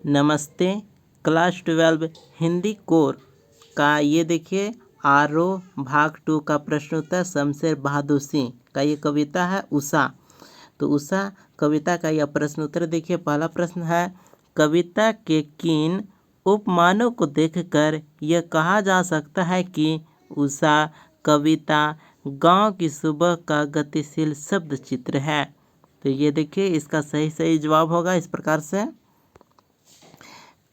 नमस्ते। Class 12 Hindi core का ये देखिए आरोह भाग 2 का प्रश्न उत्तर शमशेर बहादुर सिंह का ये कविता है उषा। तो उषा कविता का यह प्रश्न उत्तर देखिए। पहला प्रश्न है, कविता के किन उपमानों को देखकर यह कहा जा सकता है कि उषा कविता गांव की सुबह का गतिशील शब्द चित्र है। तो ये देखिए इसका सही जवाब होगा इस प्रकार से।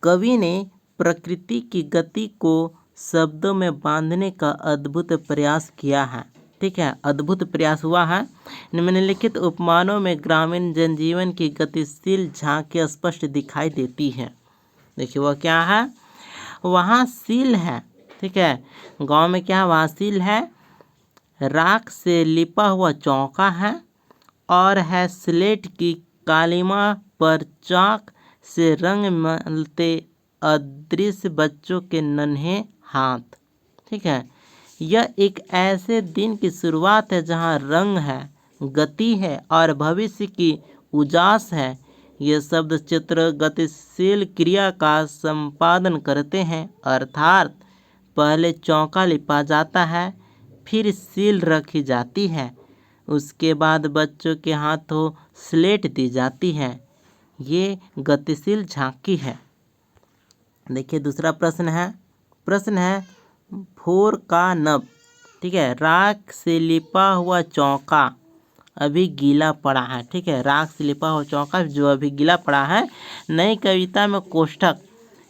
कवि ने प्रकृति की गति को शब्दों में बांधने का अद्भुत प्रयास किया है। ठीक है, अद्भुत प्रयास हुआ है। निम्नलिखित उपमानों में ग्रामीण जनजीवन की गतिशील झांकी स्पष्ट दिखाई देती है। देखिए वह क्या है, वहाँ सील है। ठीक है, गांव में क्या है, वहाँ सील है, राख से लिपा हुआ चौका है और है स्लेट की कालीमा पर चाक से रंग मलते अदृश्य बच्चों के नन्हे हाथ। ठीक है, यह एक ऐसे दिन की शुरुआत है जहाँ रंग है, गति है और भविष्य की उजास है। ये शब्द चित्र गतिशील क्रिया का संपादन करते हैं, अर्थात पहले चौका लिपा जाता है, फिर सील रखी जाती है, उसके बाद बच्चों के हाथों स्लेट दी जाती है। ये गतिशील झांकी है। देखिए दूसरा प्रश्न है भोर का नभ। ठीक है, राख से लिपा हुआ चौका अभी गीला पड़ा है। ठीक है, राख से लिपा हुआ चौका जो अभी गीला पड़ा है। नई कविता में कोष्ठक,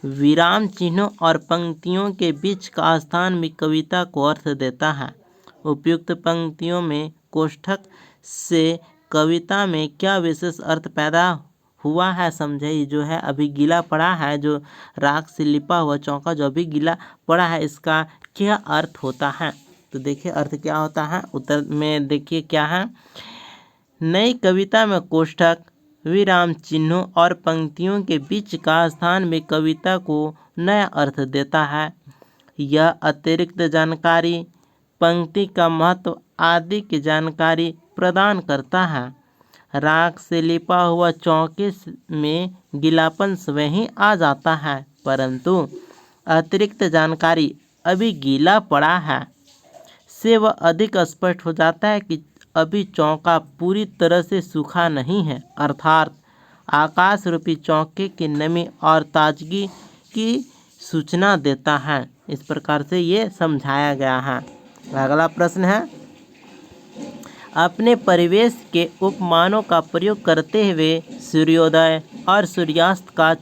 विराम चिन्हों और पंक्तियों के बीच का स्थान भी कविता को अर्थ देता है। उपयुक्त पंक्तियों में कोष्ठक से कविता में क्या विशेष अर्थ पैदा हुआ है समझाइए। जो है अभी गीला पड़ा है, जो राख से लिपा हुआ चौका जो अभी गीला पड़ा है, इसका क्या अर्थ होता है। तो देखिए अर्थ क्या होता है, उत्तर में देखिए क्या है। नई कविता में कोष्ठक, विराम चिन्हों और पंक्तियों के बीच का स्थान भी कविता को नया अर्थ देता है। यह अतिरिक्त जानकारी, पंक्ति का महत्व आदि की जानकारी प्रदान करता है। राख से लिपा हुआ चौके में गीलापन स्वयं ही आ जाता है, परंतु अतिरिक्त जानकारी अभी गीला पड़ा है से वह अधिक स्पष्ट हो जाता है कि अभी चौका पूरी तरह से सूखा नहीं है, अर्थात आकाश रूपी चौके की नमी और ताजगी की सूचना देता है। इस प्रकार से ये समझाया गया है। अगला प्रश्न है, अपने परिवेश के उपमानों का प्रयोग करते हुए सूर्योदय और सूर्यास्त का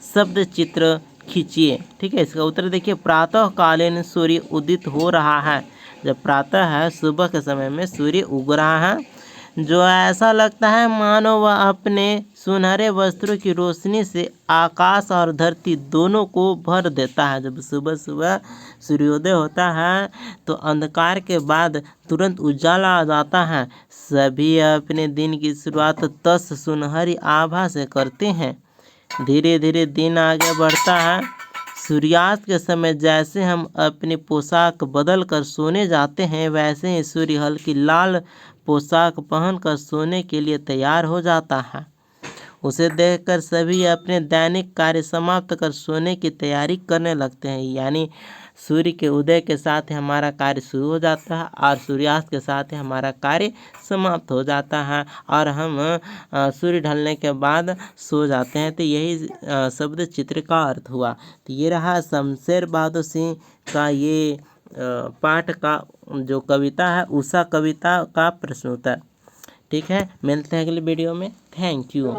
शब्द चित्र खींचिए। ठीक है, इसका उत्तर देखिए। प्रातःकालीन सूर्य उदित हो रहा है। जब प्रातः है, सुबह के समय में सूर्य उग रहा है, जो ऐसा लगता है मानो वह अपने सुनहरे वस्त्रों की रोशनी से आकाश और धरती दोनों को भर देता है। जब सुबह सुबह सूर्योदय होता है तो अंधकार के बाद तुरंत उजाला आ जाता है। सभी अपने दिन की शुरुआत तस सुनहरी आभा से करते हैं। धीरे धीरे दिन आगे बढ़ता है। सूर्यास्त के समय जैसे हम अपनी पोशाक बदल कर सोने जाते हैं, वैसे ही सूर्य हल्की लाल पोशाक पहनकर सोने के लिए तैयार हो जाता है। उसे देखकर सभी अपने दैनिक कार्य समाप्त कर सोने की तैयारी करने लगते हैं। यानी सूर्य के उदय के साथ ही हमारा कार्य शुरू हो जाता है और सूर्यास्त के साथ ही हमारा कार्य समाप्त हो जाता है और हम सूर्य ढलने के बाद सो जाते हैं। तो यही शब्द चित्र का अर्थ हुआ। तो ये रहा शमशेर बहादुर सिंह का ये पाठ का जो कविता है, उषा कविता का प्रश्न उत्तर। ठीक है, मिलते हैं अगले वीडियो में। Thank you.